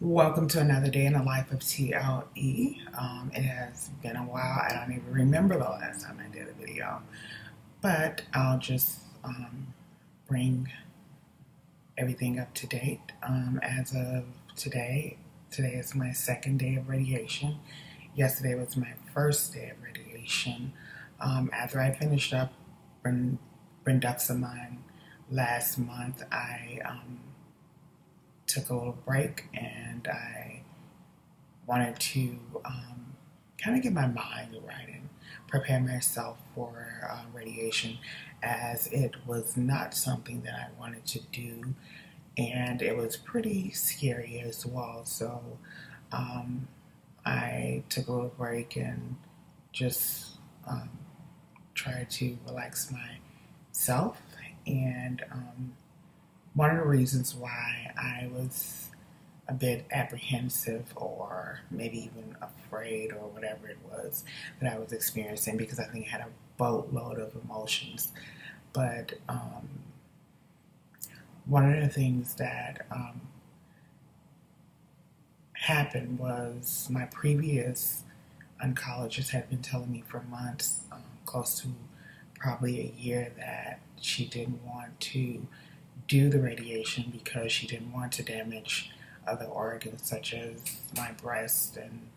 Welcome to another day in the life of TLE. It has been a while. I don't even remember the last time I did a video, but I'll just bring everything up to date. As of today is my second day of radiation. Yesterday was my first day of radiation. After I finished up brentuximine last month, I took a little break and I wanted to kind of get my mind right and prepare myself for radiation, as it was not something that I wanted to do and it was pretty scary as well. So I took a little break and just tried to relax myself. And one of the reasons why I was a bit apprehensive or maybe even afraid or whatever it was that I was experiencing, because I think I had a boatload of emotions. But one of the things that happened was my previous oncologist had been telling me for months, close to probably a year, that she didn't want to do the radiation because she didn't want to damage other organs such as my breast and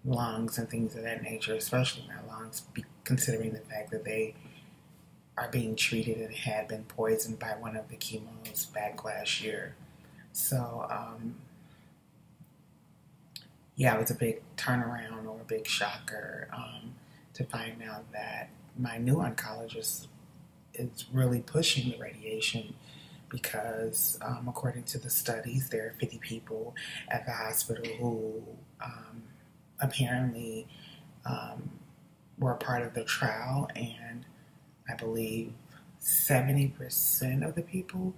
lungs and things of that nature, especially my lungs, considering the fact that they are being treated and had been poisoned by one of the chemos back last year. So, yeah, it was a big turnaround or a big shocker to find out that my new oncologist is really pushing the radiation, because according to the studies, there are 50 people at the hospital who apparently were a part of the trial, and I believe 70% of the people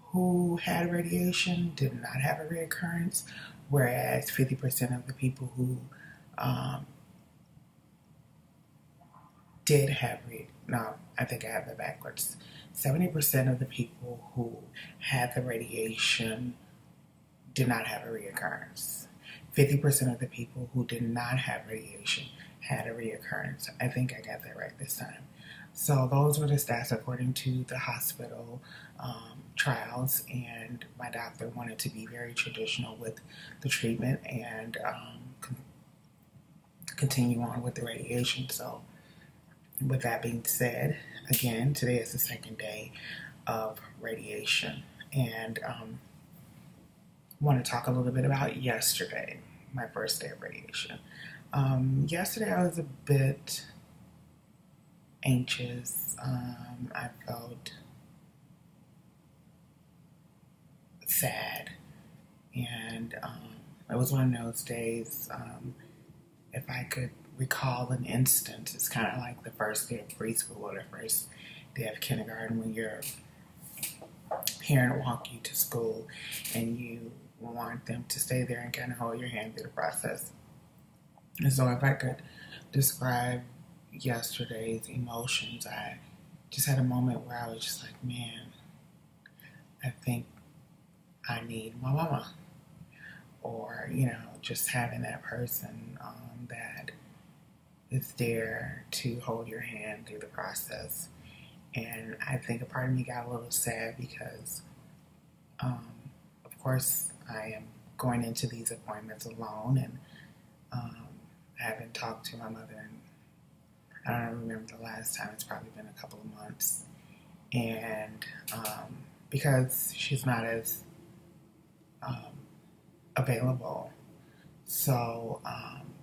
who had radiation did not have a reoccurrence, whereas 50% of the people who did have no, I think I have that backwards. 70% of the people who had the radiation did not have a reoccurrence. 50% of the people who did not have radiation had a reoccurrence. I think I got that right this time. So those were the stats according to the hospital trials, and my doctor wanted to be very traditional with the treatment and continue on with the radiation. So with that being said, again, today is the second day of radiation, and I want to talk a little bit about yesterday, my first day of radiation. Yesterday I was a bit anxious. I felt sad, and it was one of those days, if I could recall an instance, it's kind of like the first day of preschool or the first day of kindergarten, when your parent walk you to school and you want them to stay there and kind of hold your hand through the process. And so if I could describe yesterday's emotions, I just had a moment where I was just like, man, I think I need my mama. Or, just having that person that is there to hold your hand through the process. And I think a part of me got a little sad because, of course, I am going into these appointments alone, and I haven't talked to my mother in, I don't remember the last time. It's probably been a couple of months. And because she's not as available. So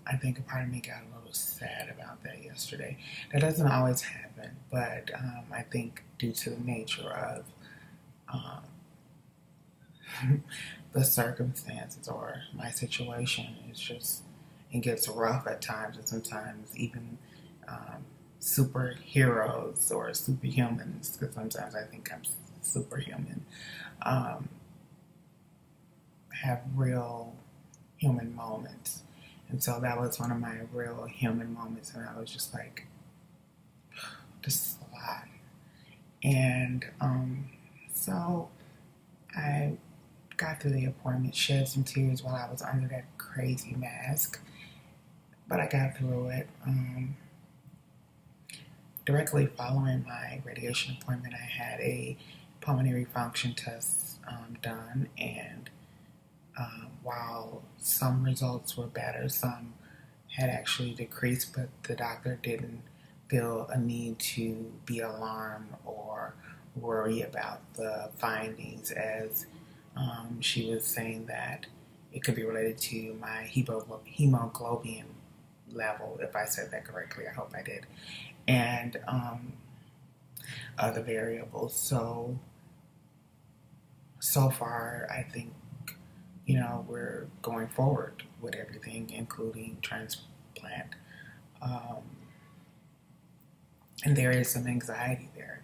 I think a part of me got a little sad about that yesterday. That doesn't always happen, but I think due to the nature of the circumstances or my situation, it gets rough at times, and sometimes even superheroes or superhumans, because sometimes I think I'm superhuman, have real human moments. And so that was one of my real human moments, and I was just like, this is a lot. And so I got through the appointment, shed some tears while I was under that crazy mask, but I got through it. Directly following my radiation appointment, I had a pulmonary function test done, and while some results were better, some had actually decreased, but the doctor didn't feel a need to be alarmed or worry about the findings, as she was saying that it could be related to my hemoglobin level, if I said that correctly. I hope I did. And other variables. So far, I think, we're going forward with everything, including transplant. And there is some anxiety there.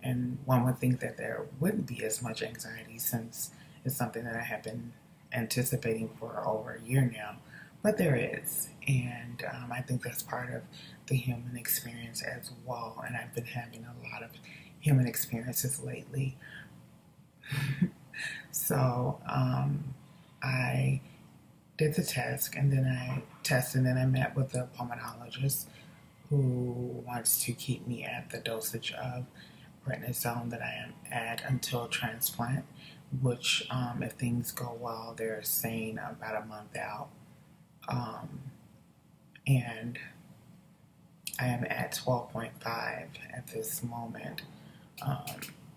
And one would think that there wouldn't be as much anxiety, since it's something that I have been anticipating for over a year now. But there is. And I think that's part of the human experience as well. And I've been having a lot of human experiences lately. So I did the test, and then I met with a pulmonologist who wants to keep me at the dosage of prednisone that I am at until transplant, which, if things go well, they're saying about a month out. And I am at 12.5 at this moment.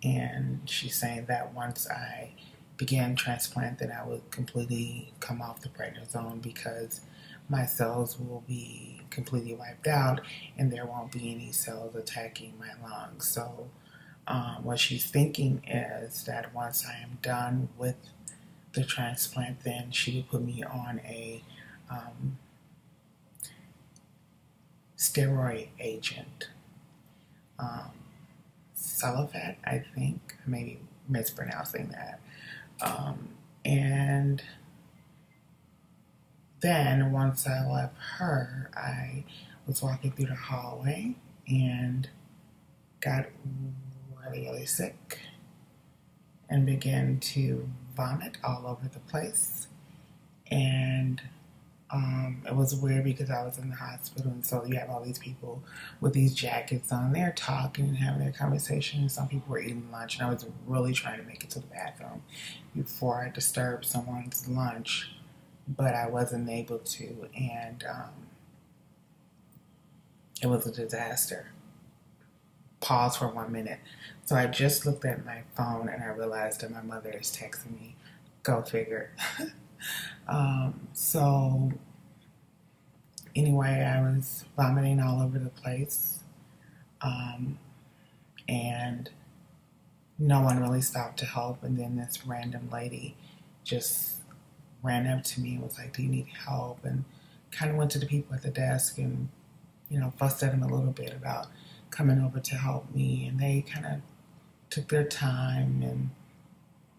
And she's saying that once I begin transplant, then I would completely come off the prednisone, because my cells will be completely wiped out and there won't be any cells attacking my lungs. So what she's thinking is that once I am done with the transplant, then she would put me on a steroid agent. Sulfat, I think, maybe mispronouncing that. And then once I left her, I was walking through the hallway and got really, really sick and began to vomit all over the place. And it was weird because I was in the hospital, and so you have all these people with these jackets on. They're talking and having their conversation, and some people were eating lunch, and I was really trying to make it to the bathroom before I disturbed someone's lunch, but I wasn't able to, and it was a disaster. Pause for 1 minute. So I just looked at my phone, and I realized that my mother is texting me. Go figure. So anyway, I was vomiting all over the place, and no one really stopped to help. And then this random lady just ran up to me and was like, "Do you need help?" And kind of went to the people at the desk and, fussed at them a little bit about coming over to help me. And they kind of took their time and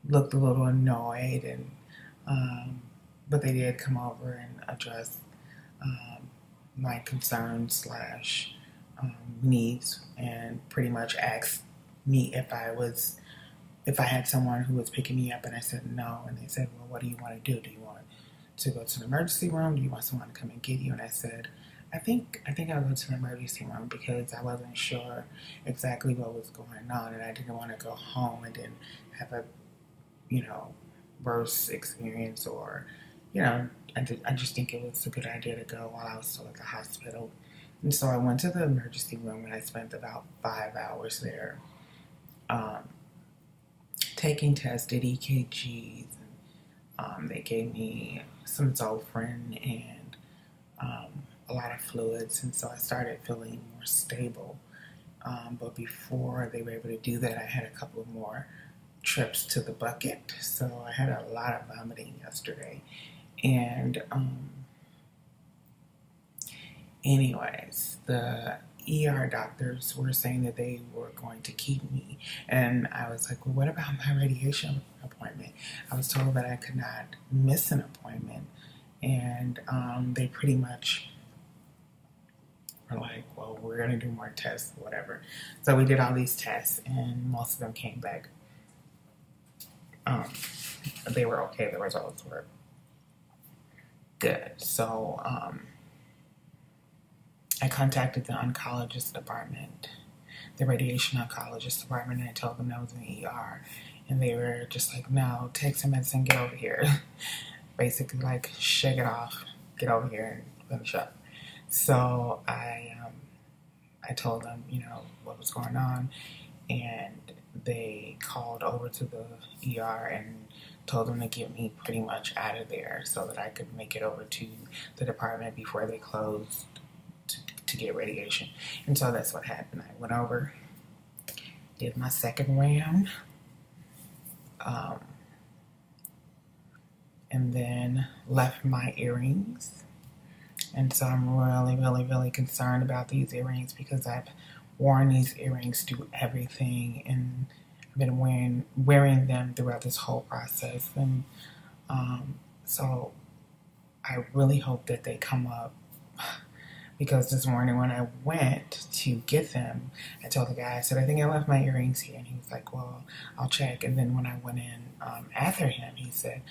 looked a little annoyed, and but they did come over and address my concerns / needs, and pretty much asked me if I had someone who was picking me up, and I said no. And they said, "Well, what do you want to do? Do you want to go to the emergency room? Do you want someone to come and get you?" And I said, I think I'll go to the emergency room, because I wasn't sure exactly what was going on, and I didn't want to go home and then have a worse experience, or I just think it was a good idea to go while I was still at the hospital. And so I went to the emergency room, and I spent about 5 hours there, taking tests, did EKGs, and they gave me some Zofran and a lot of fluids, and so I started feeling more stable. But before they were able to do that, I had a couple of more trips to the bucket, so I had a lot of vomiting yesterday. And anyways, the ER doctors were saying that they were going to keep me, and I was like, well, what about my radiation appointment? I was told that I could not miss an appointment, and they pretty much were like, well, we're going to do more tests, whatever. So we did all these tests, and most of them came back they were okay. The results were good. So I contacted the oncologist department, the radiation oncologist department, and I told them I was in the ER. And they were just like, no, take some medicine, get over here. Basically, like, shake it off, get over here and finish up. So I told them, what was going on, and they called over to the ER and told them to get me pretty much out of there so that I could make it over to the department before they closed to get radiation. And so that's what happened. I went over, did my second round, and then left my earrings. And so I'm really, really, really concerned about these earrings because I've worn these earrings through everything, and I've been wearing them throughout this whole process. And so I really hope that they come up, because this morning when I went to get them, I told the guy, I said, I think I left my earrings here. And he was like, well, I'll check. And then when I went in after him, he said,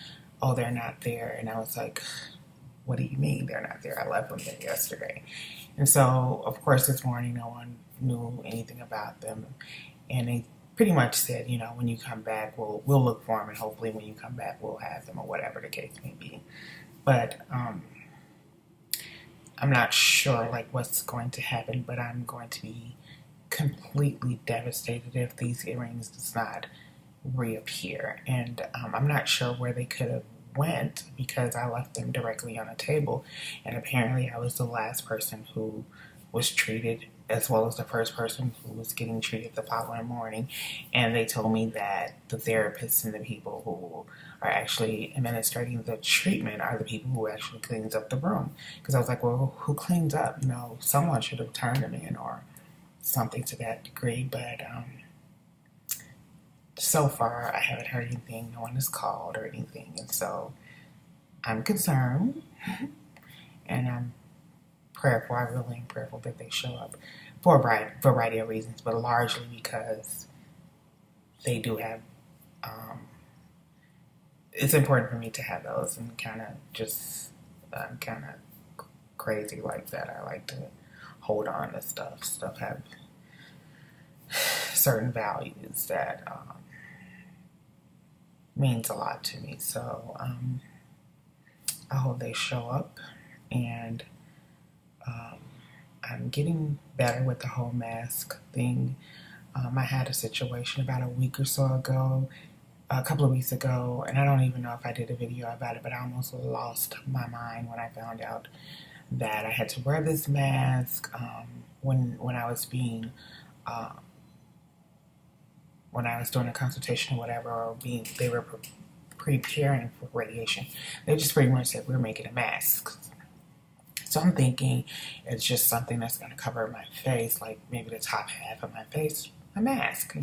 oh, they're not there. And I was like, what do you mean they're not there? I left them there yesterday. And so, of course, this morning no one knew anything about them. And they pretty much said, when you come back, we'll look for them, and hopefully when you come back, we'll have them, or whatever the case may be. But I'm not sure what's going to happen, but I'm going to be completely devastated if these earrings does not reappear. And I'm not sure where they could have went, because I left them directly on a table, and apparently I was the last person who was treated, as well as the first person who was getting treated the following morning. And they told me that the therapists and the people who are actually administering the treatment are the people who actually cleans up the room. Because I was like, well, who cleans up? Someone should have turned them in or something to that degree. But so far I haven't heard anything. No one has called or anything. And so I'm concerned, and I'm prayerful. I really am prayerful that they show up for a variety of reasons, but largely because they do have, it's important for me to have those, and I'm kind of crazy like that. I like to hold on to stuff. Stuff have certain values that means a lot to me. So I hope they show up, and I'm getting better with the whole mask thing. I had a situation about a couple of weeks ago, and I don't even know if I did a video about it, but I almost lost my mind when I found out that I had to wear this mask when I was being when I was doing a consultation or whatever, or they were preparing for radiation. They just pretty much said, we're making a mask. So I'm thinking it's just something that's going to cover my face, like maybe the top half of my face, a mask,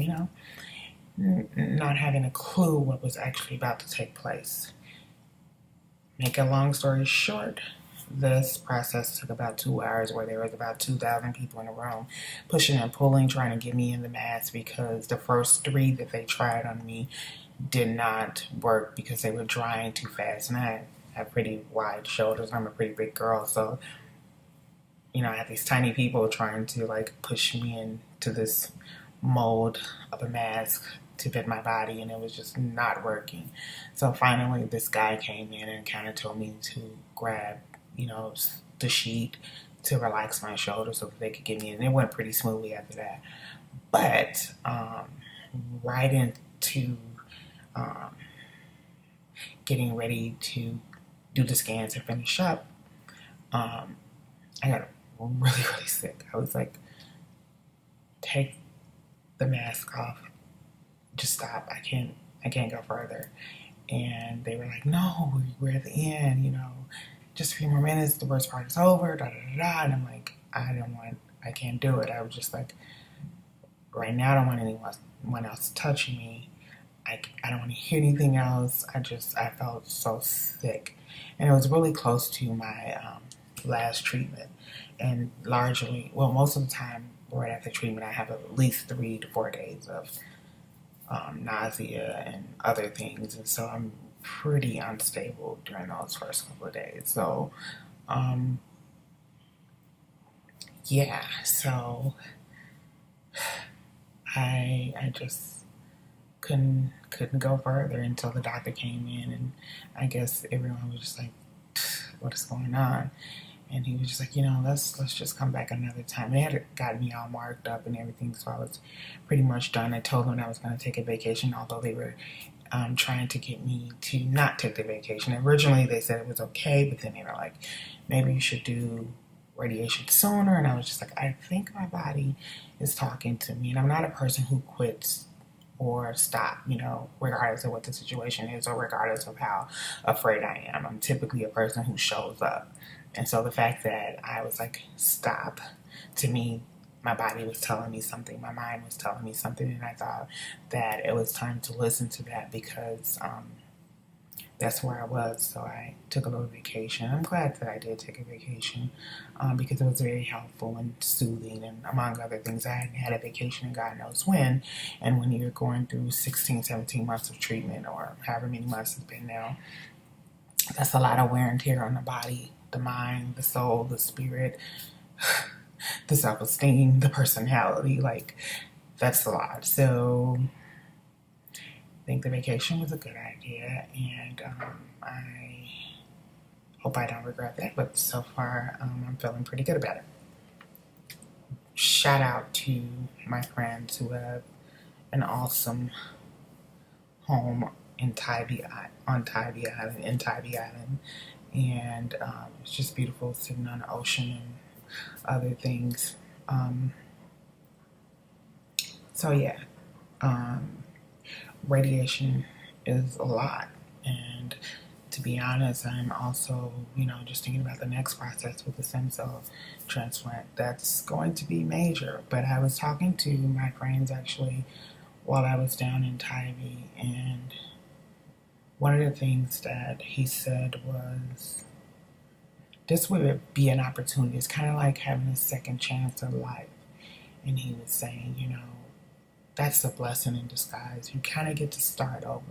not having a clue what was actually about to take place. Make a long story short, this process took about 2 hours, where there was about 2,000 people in the room pushing and pulling, trying to get me in the mask, because the first 3 that they tried on me did not work because they were drying too fast. And I have pretty wide shoulders. I'm a pretty big girl, so I had these tiny people trying to push me into this mold of a mask to fit my body, and it was just not working. So finally this guy came in and kind of told me to grab the sheet to relax my shoulders so that they could get me in. And it went pretty smoothly after that. But right into getting ready to do the scans and finish up, I got really, really sick. I was like, take the mask off. Just stop. I can't go further. And they were like, no, we're at the end, just a few more minutes, the worst part is over, da da da da. And I'm like, I can't do it. I was just like, right now I don't want anyone else touching me. I don't want to hear anything else. I felt so sick. And it was really close to my last treatment. And largely, most of the time right after treatment, I have at least 3 to 4 days of nausea and other things. And so I'm pretty unstable during those first couple of days. So, yeah, so I just couldn't go further until the doctor came in, and I guess everyone was just like, what is going on? And he was just like, let's just come back another time. They had gotten me all marked up and everything, so I was pretty much done. I told them I was going to take a vacation, although they were trying to get me to not take the vacation. Originally, they said it was okay, but then they were like, maybe you should do radiation sooner. And I was just like, I think my body is talking to me. And I'm not a person who quits or stop, regardless of what the situation is or regardless of how afraid I am. I'm typically a person who shows up. And so the fact that I was like, stop, to me, my body was telling me something, my mind was telling me something, and I thought that it was time to listen to that because that's where I was. So I took a little vacation. I'm glad that I did take a vacation because it was very helpful and soothing, and among other things, I hadn't had a vacation in God knows when. And when you're going through 16, 17 months of treatment or however many months it's been now, that's a lot of wear and tear on the body, the mind, the soul, the spirit, the self-esteem, the personality. Like, that's a lot. So I think the vacation was a good idea, and I hope I don't regret that, but so far I'm feeling pretty good about it. Shout out to my friends who have an awesome home in Tybee Island, and it's just beautiful sitting on the ocean and other things. So yeah, radiation is a lot, and to be honest, I'm also, just thinking about the next process with the stem cell transplant. That's going to be major. But I was talking to my friends actually while I was down in Tybee, and one of the things that he said was, this would be an opportunity. It's kind of like having a second chance at life. And he was saying, that's a blessing in disguise. You kind of get to start over.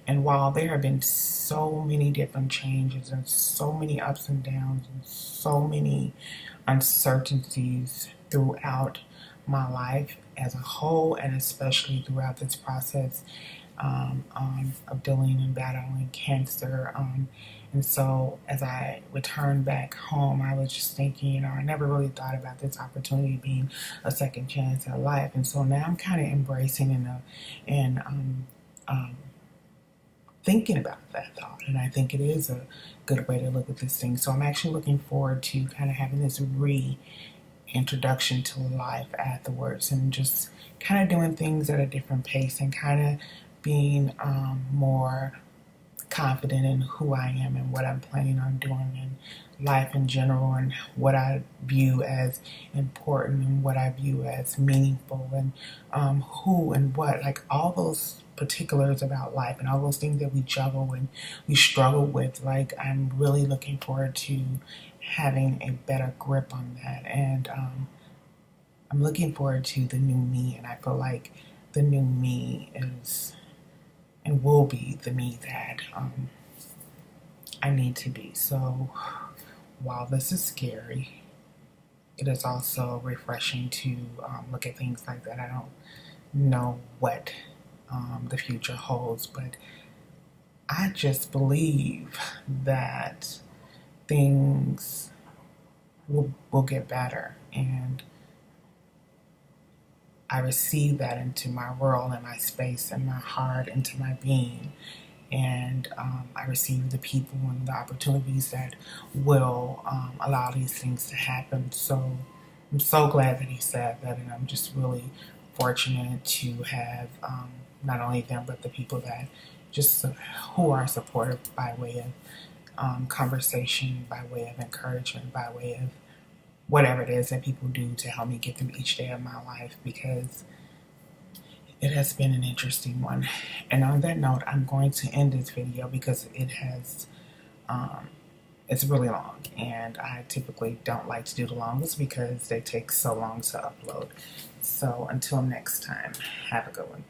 And while there have been so many different changes and so many ups and downs and so many uncertainties throughout my life as a whole, and especially throughout this process of dealing and battling cancer, and so as I returned back home, I was just thinking, I never really thought about this opportunity being a second chance at life. And so now I'm kind of embracing and thinking about that thought. And I think it is a good way to look at this thing. So I'm actually looking forward to kind of having this reintroduction to life afterwards, and just kind of doing things at a different pace and kind of being more confident in who I am and what I'm planning on doing in life in general, and what I view as important and what I view as meaningful, and who and what, like all those particulars about life and all those things that we juggle and we struggle with. Like, I'm really looking forward to having a better grip on that, and I'm looking forward to the new me, and I feel like the new me is and will be the me that I need to be. So while this is scary, it is also refreshing to look at things like that. I don't know what the future holds, but I just believe that things will get better, and I receive that into my world and my space and my heart, into my being. And I receive the people and the opportunities that will allow these things to happen. So I'm so glad that he said that, and I'm just really fortunate to have not only them, but the people that just who are supportive by way of conversation, by way of encouragement, by way of whatever it is that people do to help me get through each day of my life, because it has been an interesting one. And on that note, I'm going to end this video because it has, it's really long, and I typically don't like to do the longest because they take so long to upload. So until next time, have a good one.